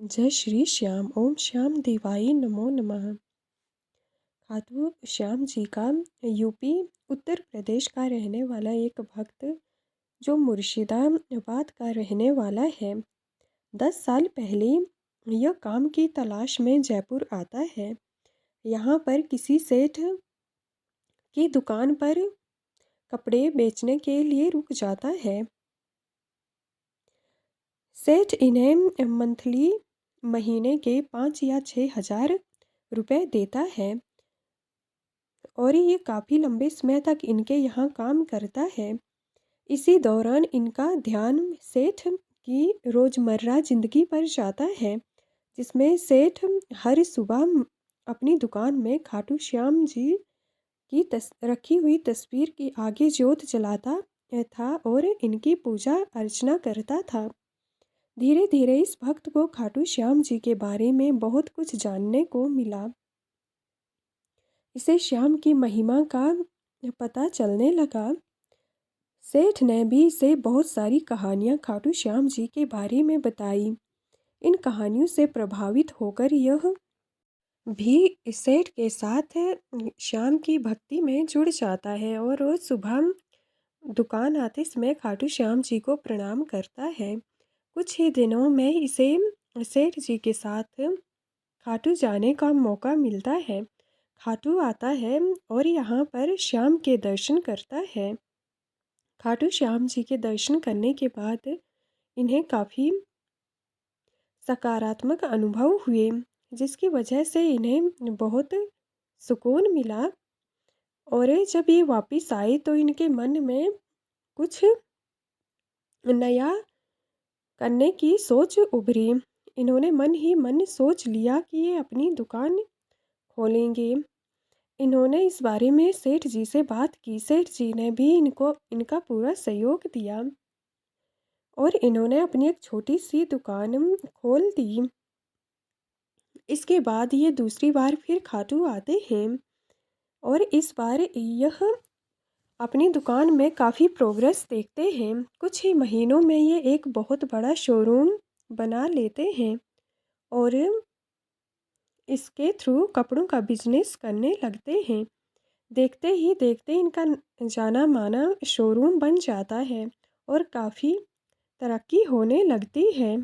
जय श्री श्याम। ओम श्याम देवाय नमो नमः। खाटू श्याम जी का यूपी उत्तर प्रदेश का रहने वाला एक भक्त जो मुर्शिदाबाद का रहने वाला है, 10 साल पहले यह काम की तलाश में जयपुर आता है। यहाँ पर किसी सेठ की दुकान पर कपड़े बेचने के लिए रुक जाता है। सेठ इन्हें मंथली महीने के 5 या 6 हज़ार रुपये देता है और ये काफ़ी लंबे समय तक इनके यहाँ काम करता है। इसी दौरान इनका ध्यान सेठ की रोज़मर्रा ज़िंदगी पर जाता है, जिसमें सेठ हर सुबह अपनी दुकान में खाटू श्याम जी की रखी हुई तस्वीर के आगे जोत जलाता था और इनकी पूजा अर्चना करता था। धीरे धीरे इस भक्त को खाटू श्याम जी के बारे में बहुत कुछ जानने को मिला। इसे श्याम की महिमा का पता चलने लगा। सेठ ने भी इसे बहुत सारी कहानियाँ खाटू श्याम जी के बारे में बताई। इन कहानियों से प्रभावित होकर यह भी सेठ के साथ श्याम की भक्ति में जुड़ जाता है और रोज़ सुबह दुकान आते समय खाटू श्याम जी को प्रणाम करता है। कुछ ही दिनों में इसे सेठ जी के साथ खाटू जाने का मौका मिलता है। खाटू आता है और यहाँ पर श्याम के दर्शन करता है। खाटू श्याम जी के दर्शन करने के बाद इन्हें काफ़ी सकारात्मक अनुभव हुए, जिसकी वजह से इन्हें बहुत सुकून मिला। और जब ये वापस आए तो इनके मन में कुछ नया करने की सोच उभरी। इन्होंने मन ही मन सोच लिया कि ये अपनी दुकान खोलेंगे। इन्होंने इस बारे में सेठ जी से बात की। सेठ जी ने भी इनका पूरा सहयोग दिया और इन्होंने अपनी एक छोटी सी दुकान खोल दी। इसके बाद ये दूसरी बार फिर खाटू आते हैं और इस बार यह अपनी दुकान में काफ़ी प्रोग्रेस देखते हैं। कुछ ही महीनों में ये एक बहुत बड़ा शोरूम बना लेते हैं और इसके थ्रू कपड़ों का बिजनेस करने लगते हैं। देखते ही देखते इनका जाना माना शोरूम बन जाता है और काफ़ी तरक्की होने लगती है।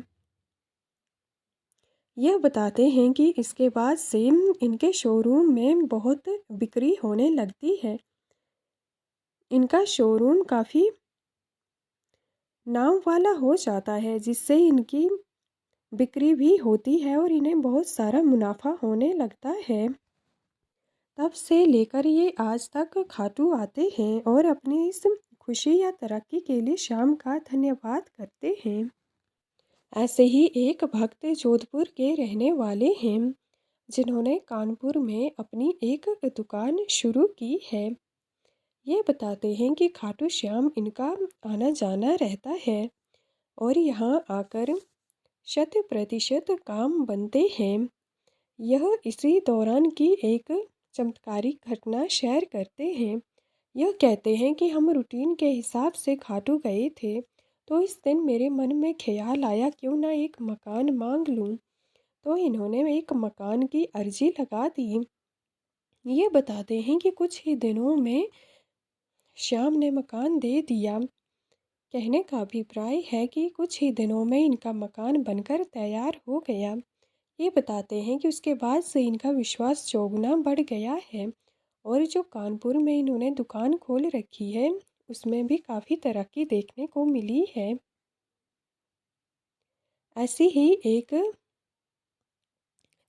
यह बताते हैं कि इसके बाद से इनके शोरूम में बहुत बिक्री होने लगती है। इनका शोरूम काफ़ी नाम वाला हो जाता है, जिससे इनकी बिक्री भी होती है और इन्हें बहुत सारा मुनाफा होने लगता है। तब से लेकर ये आज तक खाटू आते हैं और अपनी इस खुशी या तरक्की के लिए श्याम का धन्यवाद करते हैं। ऐसे ही एक भक्त जोधपुर के रहने वाले हैं, जिन्होंने कानपुर में अपनी एक दुकान शुरू की है। ये बताते हैं कि खाटू श्याम इनका आना जाना रहता है और यहाँ आकर 100% काम बनते हैं। यह इसी दौरान की एक चमत्कारिक घटना शेयर करते हैं। यह कहते हैं कि हम रूटीन के हिसाब से खाटू गए थे, तो इस दिन मेरे मन में ख्याल आया क्यों ना एक मकान मांग लूँ। तो इन्होंने एक मकान की अर्जी लगा दी। ये बताते हैं कि कुछ ही दिनों में श्याम ने मकान दे दिया। कहने का अभिप्राय है कि कुछ ही दिनों में इनका मकान बनकर तैयार हो गया। ये बताते हैं कि उसके बाद से इनका विश्वास चौगुना बढ़ गया है और जो कानपुर में इन्होंने दुकान खोल रखी है, उसमें भी काफ़ी तरक्की देखने को मिली है। ऐसी ही एक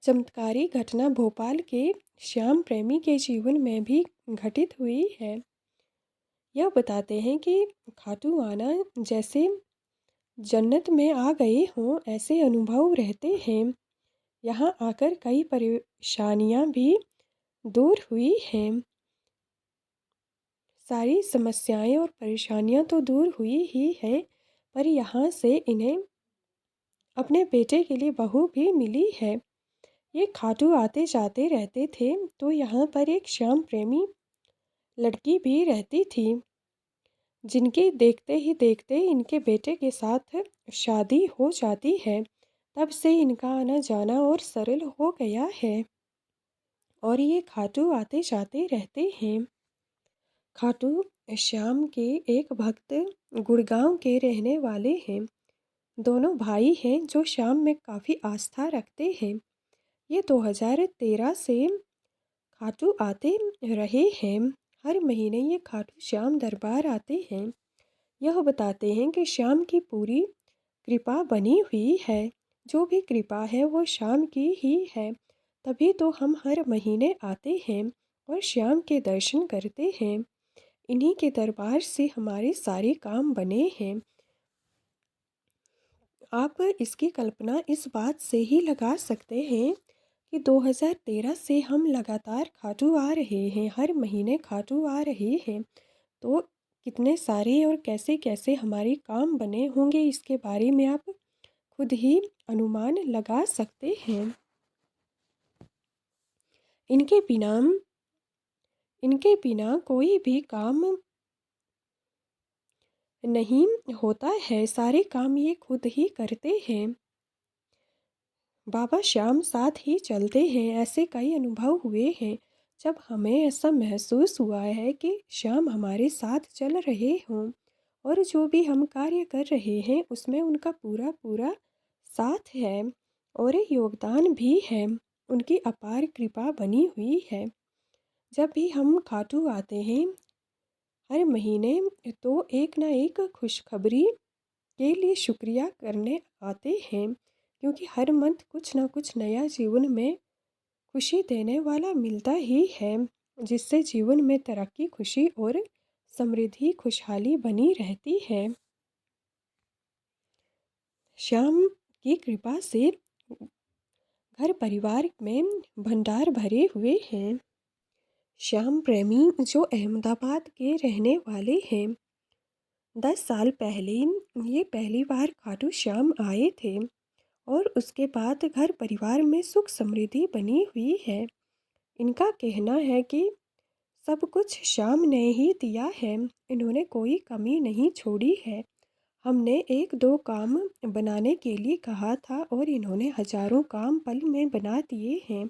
चमत्कारी घटना भोपाल के श्याम प्रेमी के जीवन में भी घटित हुई है। यह बताते हैं कि खाटू आना जैसे जन्नत में आ गए हों ऐसे अनुभव रहते हैं। यहाँ आकर कई परेशानियाँ भी दूर हुई हैं। सारी समस्याएं और परेशानियाँ तो दूर हुई ही हैं, पर यहाँ से इन्हें अपने बेटे के लिए बहू भी मिली है। ये खाटू आते जाते रहते थे, तो यहाँ पर एक श्याम प्रेमी लड़की भी रहती थी, जिनके देखते ही देखते इनके बेटे के साथ शादी हो जाती है। तब से इनका आना जाना और सरल हो गया है और ये खाटू आते जाते रहते हैं। खाटू श्याम के एक भक्त गुड़गांव के रहने वाले हैं। दोनों भाई हैं जो श्याम में काफ़ी आस्था रखते हैं। ये 2013 से खाटू आते रहे हैं। हर महीने ये खाटू श्याम दरबार आते हैं। यह बताते हैं कि श्याम की पूरी कृपा बनी हुई है। जो भी कृपा है वो श्याम की ही है। तभी तो हम हर महीने आते हैं और श्याम के दर्शन करते हैं। इन्हीं के दरबार से हमारे सारे काम बने हैं। आप इसकी कल्पना इस बात से ही लगा सकते हैं कि 2013 से हम लगातार खाटू आ रहे हैं, हर महीने खाटू आ रहे हैं। तो कितने सारे और कैसे कैसे हमारे काम बने होंगे इसके बारे में आप खुद ही अनुमान लगा सकते हैं। इनके बिना इनके बिना कोई भी काम नहीं होता है। सारे काम ये खुद ही करते हैं। बाबा श्याम साथ ही चलते हैं। ऐसे कई अनुभव हुए हैं जब हमें ऐसा महसूस हुआ है कि श्याम हमारे साथ चल रहे हों और जो भी हम कार्य कर रहे हैं उसमें उनका पूरा पूरा साथ है और योगदान भी है। उनकी अपार कृपा बनी हुई है। जब भी हम खाटू आते हैं हर महीने तो एक ना एक खुशखबरी के लिए शुक्रिया करने आते हैं, क्योंकि हर मंथ कुछ ना कुछ नया जीवन में खुशी देने वाला मिलता ही है, जिससे जीवन में तरक्की, खुशी और समृद्धि, खुशहाली बनी रहती है। श्याम की कृपा से घर परिवार में भंडार भरे हुए हैं। श्याम प्रेमी जो अहमदाबाद के रहने वाले हैं, 10 साल पहले ये पहली बार खाटू श्याम आए थे और उसके बाद घर परिवार में सुख समृद्धि बनी हुई है। इनका कहना है कि सब कुछ श्याम ने ही दिया है, इन्होंने कोई कमी नहीं छोड़ी है। हमने एक दो काम बनाने के लिए कहा था और इन्होंने हजारों काम पल में बना दिए हैं।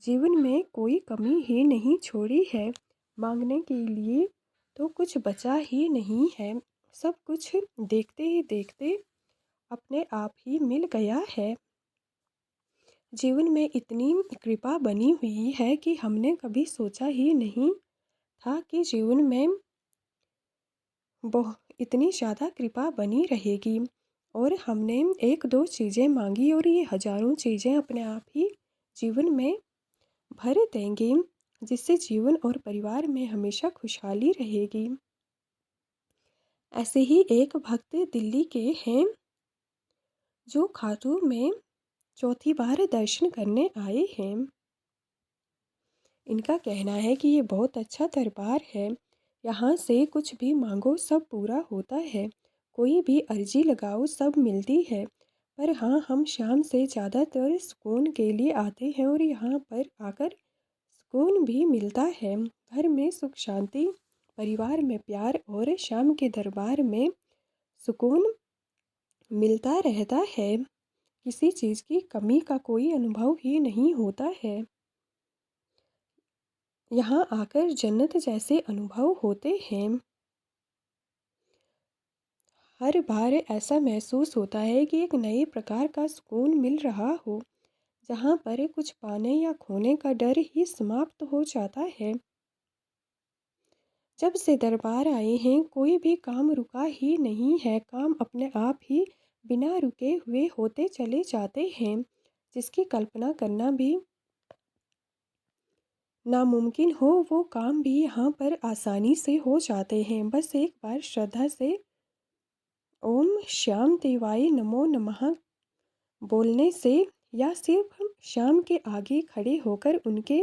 जीवन में कोई कमी ही नहीं छोड़ी है। मांगने के लिए तो कुछ बचा ही नहीं है। सब कुछ देखते ही देखते अपने आप ही मिल गया है। जीवन में इतनी कृपा बनी हुई है कि हमने कभी सोचा ही नहीं था कि जीवन में इतनी ज़्यादा कृपा बनी रहेगी। और हमने एक दो चीज़ें मांगी और ये हजारों चीज़ें अपने आप ही जीवन में भर देंगे, जिससे जीवन और परिवार में हमेशा खुशहाली रहेगी। ऐसे ही एक भक्त दिल्ली के हैं जो खाटू में चौथी बार दर्शन करने आए हैं। इनका कहना है कि ये बहुत अच्छा दरबार है। यहाँ से कुछ भी मांगो सब पूरा होता है। कोई भी अर्जी लगाओ सब मिलती है। पर हाँ, हम शाम से ज़्यादातर सुकून के लिए आते हैं और यहाँ पर आकर सुकून भी मिलता है। घर में सुख शांति, परिवार में प्यार और शाम के दरबार में सुकून मिलता रहता है। किसी चीज़ की कमी का कोई अनुभव ही नहीं होता है। यहाँ आकर जन्नत जैसे अनुभव होते हैं। हर बार ऐसा महसूस होता है कि एक नए प्रकार का सुकून मिल रहा हो, जहाँ पर कुछ पाने या खोने का डर ही समाप्त हो जाता है। जब से दरबार आए हैं कोई भी काम रुका ही नहीं है। काम अपने आप ही बिना रुके हुए होते चले जाते हैं, जिसकी कल्पना करना भी नामुमकिन हो वो काम भी यहाँ पर आसानी से हो जाते हैं। बस एक बार श्रद्धा से ओम श्याम देवाय नमो नमः बोलने से या सिर्फ श्याम के आगे खड़े होकर उनके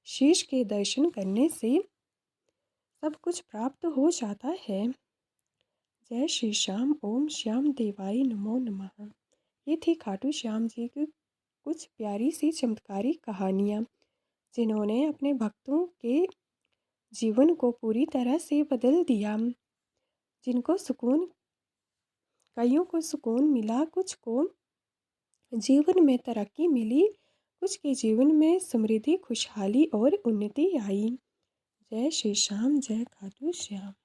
शीश के दर्शन करने से सब कुछ प्राप्त हो जाता है। जय श्री श्याम, ओम श्याम देवाय नमो नमः। ये थी खाटू श्याम जी की कुछ प्यारी सी चमत्कारी कहानियाँ, जिन्होंने अपने भक्तों के जीवन को पूरी तरह से बदल दिया। जिनको सुकून, कईयों को सुकून मिला, कुछ को जीवन में तरक्की मिली, कुछ के जीवन में समृद्धि, खुशहाली और उन्नति आई। जय श्री श्याम, जय खाटू श्याम।